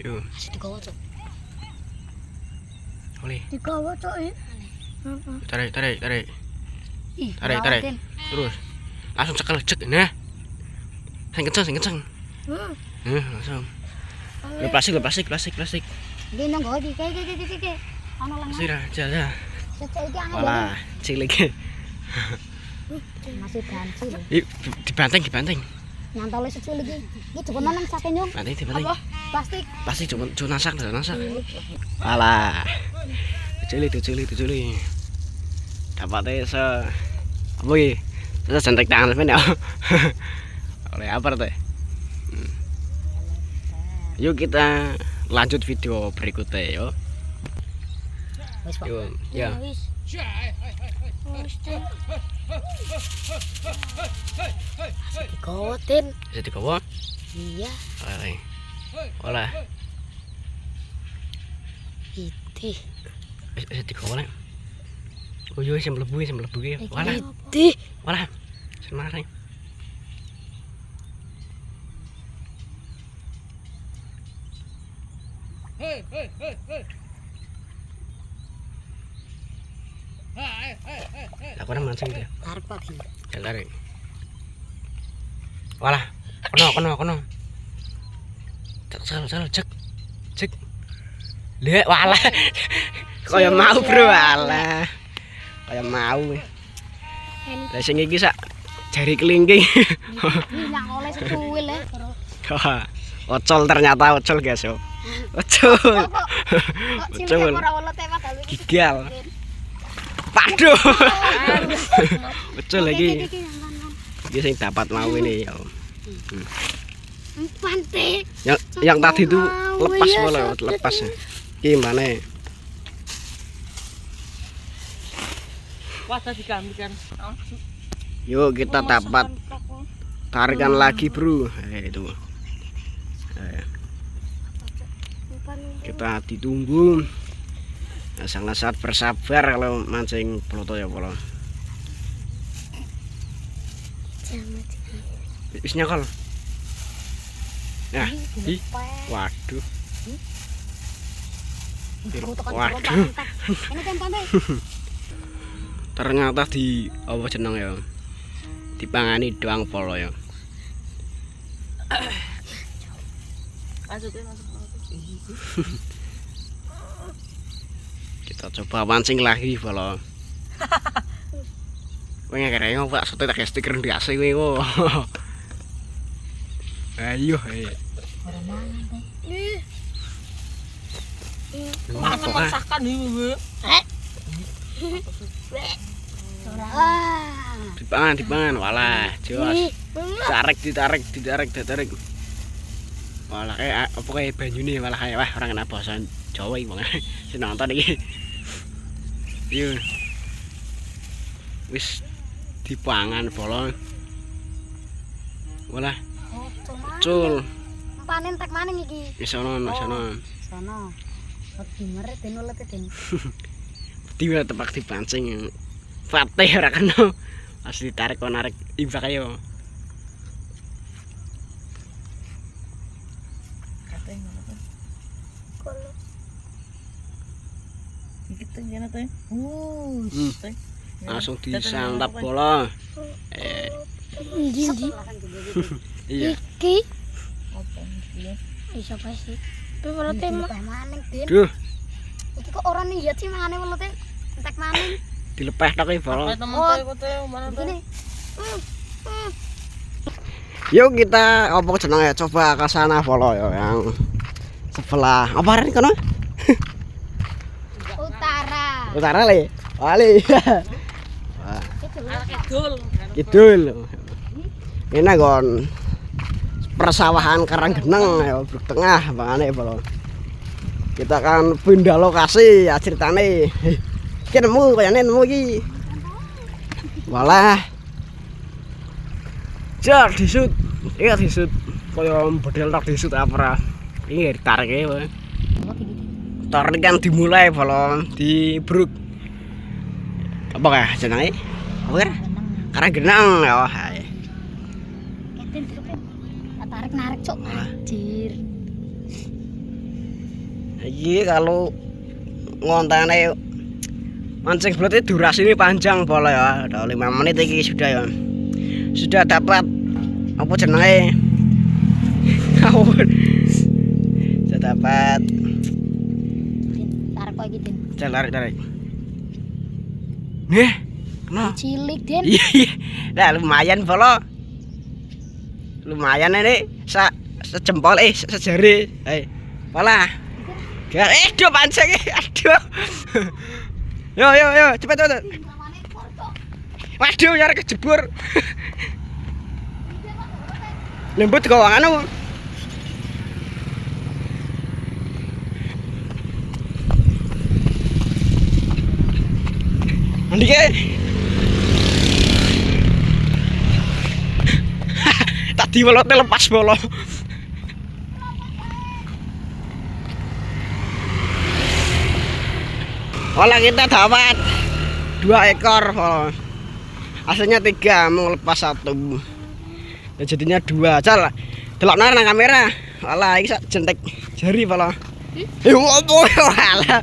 Yo. Digawa, Cuk. Oleh. Digawa, Cuk. Tarik. Ih, Tarik. Terus. Langsung cekel cek. Nah. Sing kenceng. Langsung. Lo plastik. Iki nang nggawa iki. Kayak. Ana lang. Sira, jalan. Cek iki ana. Walah, cilik. Masih ganci lho. Yuk, dibanteng. Nyantole secuil iki. Iki cukup nang sake nyung. Dibanteng. Plastik. Pasti cuma nasak. Walah. Cilik. Dapat se apa iki? Terus sentek tangan men ya. Oleh apa teh? Yuk kita lanjut video berikutnya yo. Wis, Pak. Yuk, ya. Wis. Digawa, Tin. Bisa digawa? Iya. Olah. Itih. Bisa digawa nek. Oh yo sing mlebu ki. Walah. Itih. Walah. Semarang. Hey. Aku ora mancing dia. Tarik Pak. Tarik. Walah. Kono. Cek. Lihat walah. Kaya mau, Bro. Walah. Kaya mau. Lah sing iki sak jari kelingking. Nang oleh secuil ya. Ocol ternyata guys yo. Ocol. Gigal. Paduh. Ocol lagi. Iki sing dapat mau ini ya. Pantai. Yang tadi itu lepas. Gimana? Wah, digambarkan. Yuk kita dapat tarikan lagi, Bro. Itu. Kita ditunggu. Nah, sangat bersabar kalau mancing peloto ya, Polo. Wis nyakal. Nah, waduh. Ini kan pantai. Ternyata di apa jeneng ya? Dipangani doang polo ya. Masuk. Kita coba mancing lagi polo. Kowe ngekere Pak, sote tak stiker di AC kowe kok. Ayo. Ora mangan teh. Memaksakan iki, Dipangan. Walah, jos. Ditarik. Walah kayak apa kayak banyune malah kayak wah orang kena bahasa Jawa iki wong. Sing nonton iki. Yo. Wis dipangan bolong. Walah. Cul. Panen tek maning iki. Wis ono. Sono. Wedi meret den ulete den. Tiba tepak dipancing. Fatih ora kena. Pas ditarik kok narik imbak ayo. Gitu ngene teh. Langsung disantap bola. Ndi. Iya. Iki. Apa iki? Iso pasti. Pelote maning, Den. Duh, Iki kok ora niat sih mangane pelote. Entek maning. dilepeh tok iki bola. Gini. Yuk kita apa jenenge coba ke sana polo ya yang sebelah. Apa arene kono? Utara le. Wali. Kidul. Ini gon persawahan Karanggeneng ya, Bruk Tengah bangane polo. Kita akan pindah lokasi ya ceritane. Iki nemu kayane nemu iki. Walah. Jar disut. Iya disut. Kaya model tak disut apa ora. Ini ditarik wae. Tarik kan dimulai polo di Bruk. Apa kah jenenge? Apa kan? Karanggeneng ya. Tarik narik cok anjir. Iki kalau ngontane mancing belut itu durasi ini panjang boleh ya. Udah 5 menit iki sudah ya. Sudah dapat apa jenenge? Sudah dapat. Tarik lagi, Den. Tarik. Nih, kena. Cilik, Den. Iya. Nah, lumayan bolo. Lumayan ini sejempol sejari. Pola. Aduh pancing. Aduh. Yo cepet. Waduh, nyari kejebur. Lembut kok anu. Andike. Tadi welotnya lepas bolo. Olah kita dapat 2 ekor bolo. Aslinya 3 mau lepas 1. Ya jadinya 2. Cal. Delokna nang kamera. Alah iki sak jentek jari bolo. Opo alah.